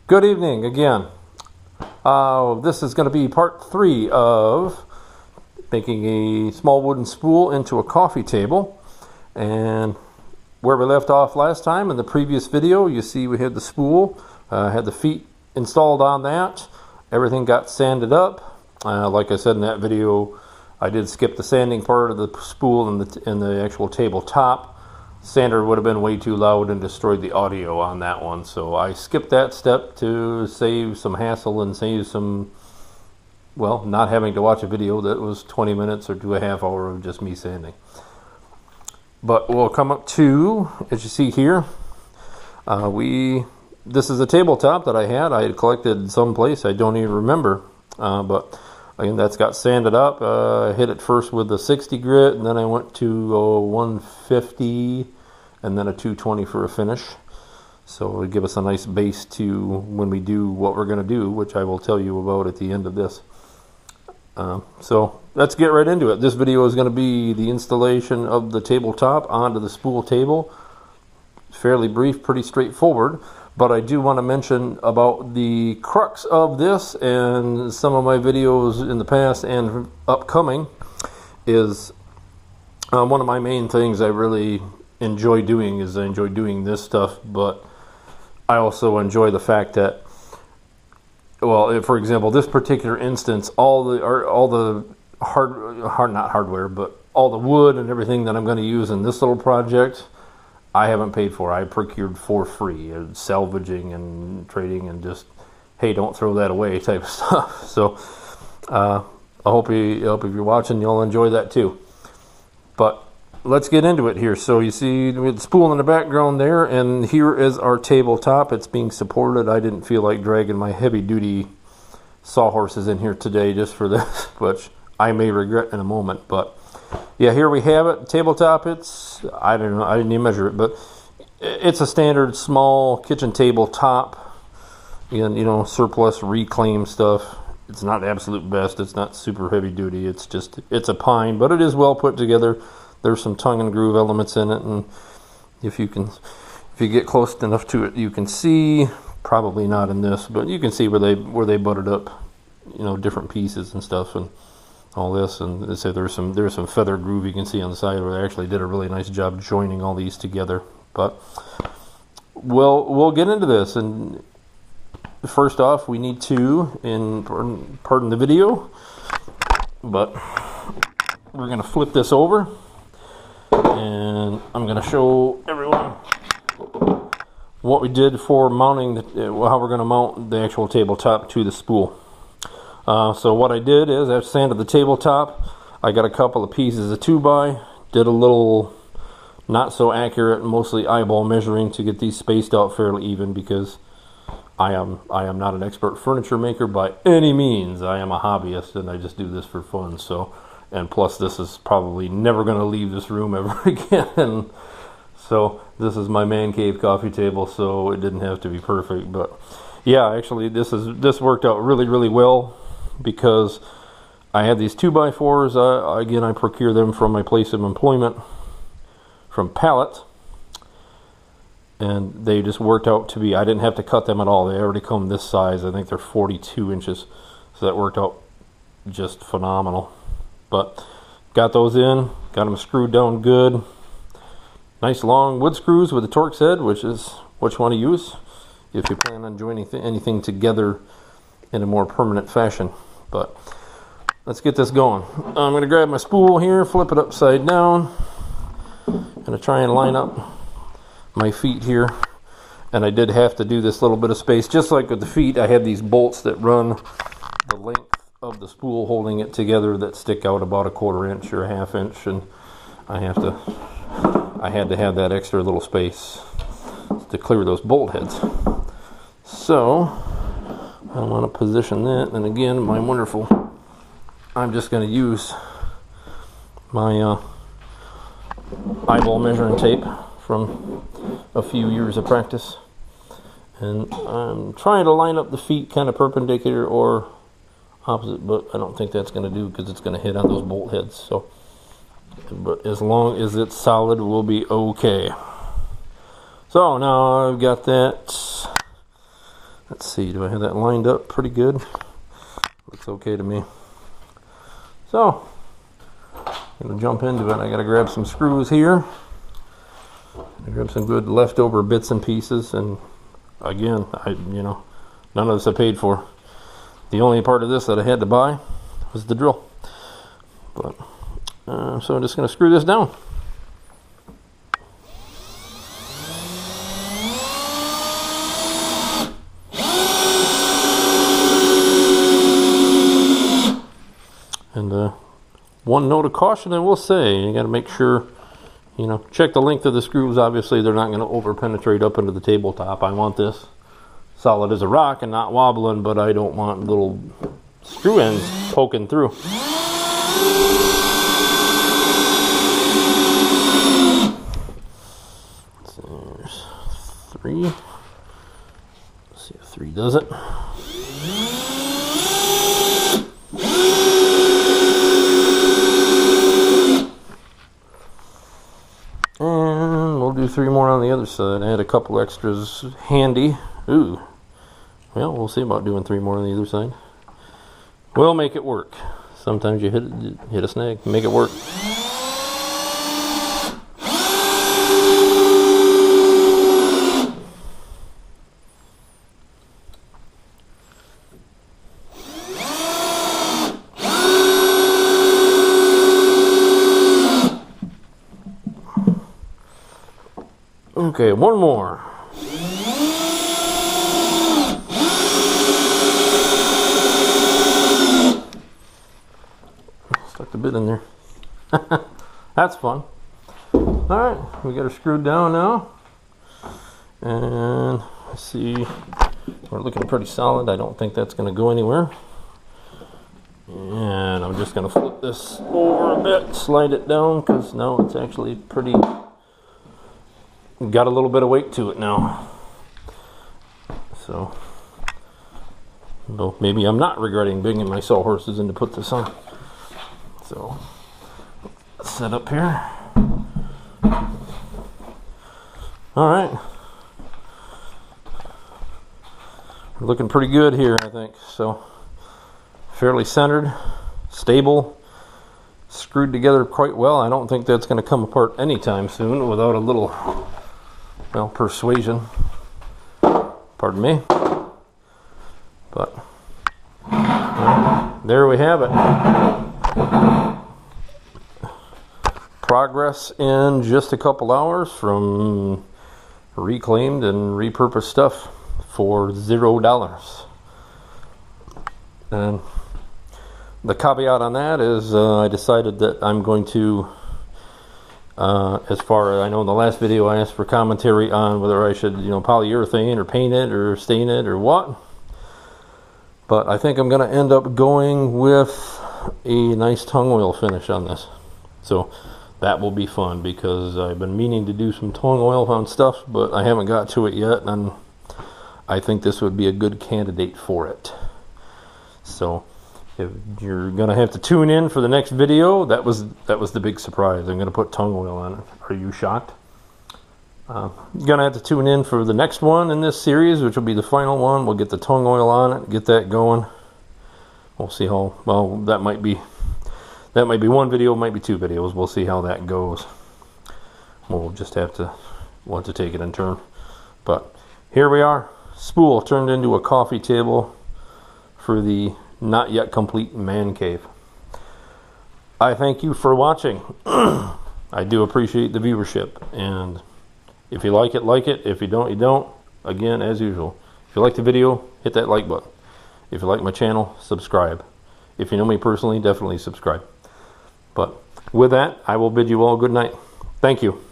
Good evening again. This is going to be part 3 of making a small wooden spool into a coffee table. And where we left off last time in the previous video, you see we had the spool, had the feet installed on that. Everything got sanded up. Like I said in that video, I did skip the sanding part of the spool and the actual tabletop. Sander would have been way too loud and destroyed the audio on that one, so I skipped that step to save some hassle and save some, well, not having to watch a video that was 20 minutes or to a half hour of just me sanding. But we'll come up to, as you see here, this is a tabletop that I had collected someplace, I don't even remember, but again, that's got sanded up. I hit it first with the 60 grit, and then I went to 150, and then a 220 for a finish. So it'll give us a nice base to when we do what we're going to do, which I will tell you about at the end of this. So let's get right into it. This video is going to be the installation of the tabletop onto the spool table. Fairly brief, pretty straightforward. But I do want to mention about the crux of this, and some of my videos in the past and upcoming is one of my main things I really enjoy doing is I enjoy doing this stuff, but I also enjoy the fact that, well, for example, this particular instance, all the not hardware, but all the wood and everything that I'm going to use in this little project, I haven't paid for. I procured for free, salvaging and trading and just, hey, don't throw that away type of stuff. So I hope if you're watching, you'll enjoy that too. But let's get into it here. So you see with the spool in the background there, and here is our tabletop. It's being supported. I didn't feel like dragging my heavy-duty sawhorses in here today just for this, which I may regret in a moment, but yeah, here we have it. Tabletop, it's, I don't know, I didn't even measure it, but it's a standard small kitchen tabletop. Again, you know, surplus reclaim stuff. It's not absolute best. It's not super heavy duty. It's just, it's a pine, but it is well put together. There's some tongue and groove elements in it, and if you get close enough to it, you can see, probably not in this, but you can see where they butted up, you know, different pieces and stuff, and all this, and they say there's some feather groove you can see on the side where they actually did a really nice job joining all these together. But we'll get into this, and first off, we need to, pardon the video, but we're going to flip this over, and I'm going to show everyone what we did for mounting how we're going to mount the actual tabletop to the spool. So what I did is I've sanded the tabletop. I got a couple of pieces of 2x, did a little not so accurate, mostly eyeball measuring to get these spaced out fairly even, because I am not an expert furniture maker by any means. I am a hobbyist and I just do this for fun. So, and plus this is probably never going to leave this room ever again. So this is my man cave coffee table, so it didn't have to be perfect, but yeah, actually this worked out really, really well, because I had these 2x4s. Again, I procure them from my place of employment from Pallet, and they just worked out to be, I didn't have to cut them at all. They already come this size. I think they're 42 inches, so that worked out just phenomenal. But got those in, got them screwed down good. Nice long wood screws with a Torx head, which is what you want to use if you plan on joining anything together in a more permanent fashion. But let's get this going. I'm going to grab my spool here, flip it upside down. I'm going to try and line up my feet here. And I did have to do this little bit of space. Just like with the feet, I had these bolts that run the length of the spool holding it together that stick out about 1/4 inch or 1/2 inch. And I had to have that extra little space to clear those bolt heads. So I want to position that, and again, I'm just going to use my eyeball measuring tape from a few years of practice, and I'm trying to line up the feet kind of perpendicular or opposite, but I don't think that's going to do, because it's going to hit on those bolt heads. So, but as long as it's solid, we'll be okay. So now I've got that Let's see, do I have that lined up pretty good? Looks okay to me. So, I'm going to jump into it. I got to grab some screws here. Grab some good leftover bits and pieces, and again, none of this I paid for. The only part of this that I had to buy was the drill. But so I'm just going to screw this down. And one note of caution I will say, you got to make sure, check the length of the screws. Obviously they're not going to over penetrate up into the tabletop. I want this solid as a rock and not wobbling, but I don't want little screw ends poking through. So there's 3. Let's see if 3 does it. And we'll do 3 more on the other side. I had a couple extras handy. Ooh. Well, we'll see about doing 3 more on the other side. We'll make it work. Sometimes you hit a snag, make it work. Okay, one more. Stuck the bit in there. That's fun. Alright, we got her screwed down now. And let's see, we're looking pretty solid. I don't think that's going to go anywhere. And I'm just going to flip this over a bit, slide it down, because now it's actually pretty... got a little bit of weight to it now. So, well, maybe I'm not regretting bringing my sawhorses in to put this on. So, let's set up here. Alright. We're looking pretty good here, I think. So, fairly centered, stable, screwed together quite well. I don't think that's going to come apart anytime soon without a little... well, persuasion, pardon me, but there we have it. Progress in just a couple hours from reclaimed and repurposed stuff for $0. And the caveat on that is I decided that I'm going to as far as I know, in the last video I asked for commentary on whether I should, polyurethane or paint it or stain it or what. But I think I'm going to end up going with a nice tung oil finish on this. So that will be fun because I've been meaning to do some tung oil on stuff, but I haven't got to it yet, and I think this would be a good candidate for it. So if you're gonna have to tune in for the next video, that was the big surprise. I'm gonna put tung oil on it. Are you shocked? You're gonna have to tune in for the next one in this series, which will be the final one. We'll get the tung oil on it, get that going. We'll see how well that might be. That might be one video, might be 2 videos. We'll see how that goes. We'll just have to want to take it in turn. But here we are. Spool turned into a coffee table for the not yet complete man cave. I thank you for watching. I do appreciate the viewership, and if you like it, like it. If you don't, you don't. Again, as usual, if you like the video, hit that like button. If you like my channel, subscribe. If you know me personally, definitely subscribe. But with that, I will bid you all good night. Thank you.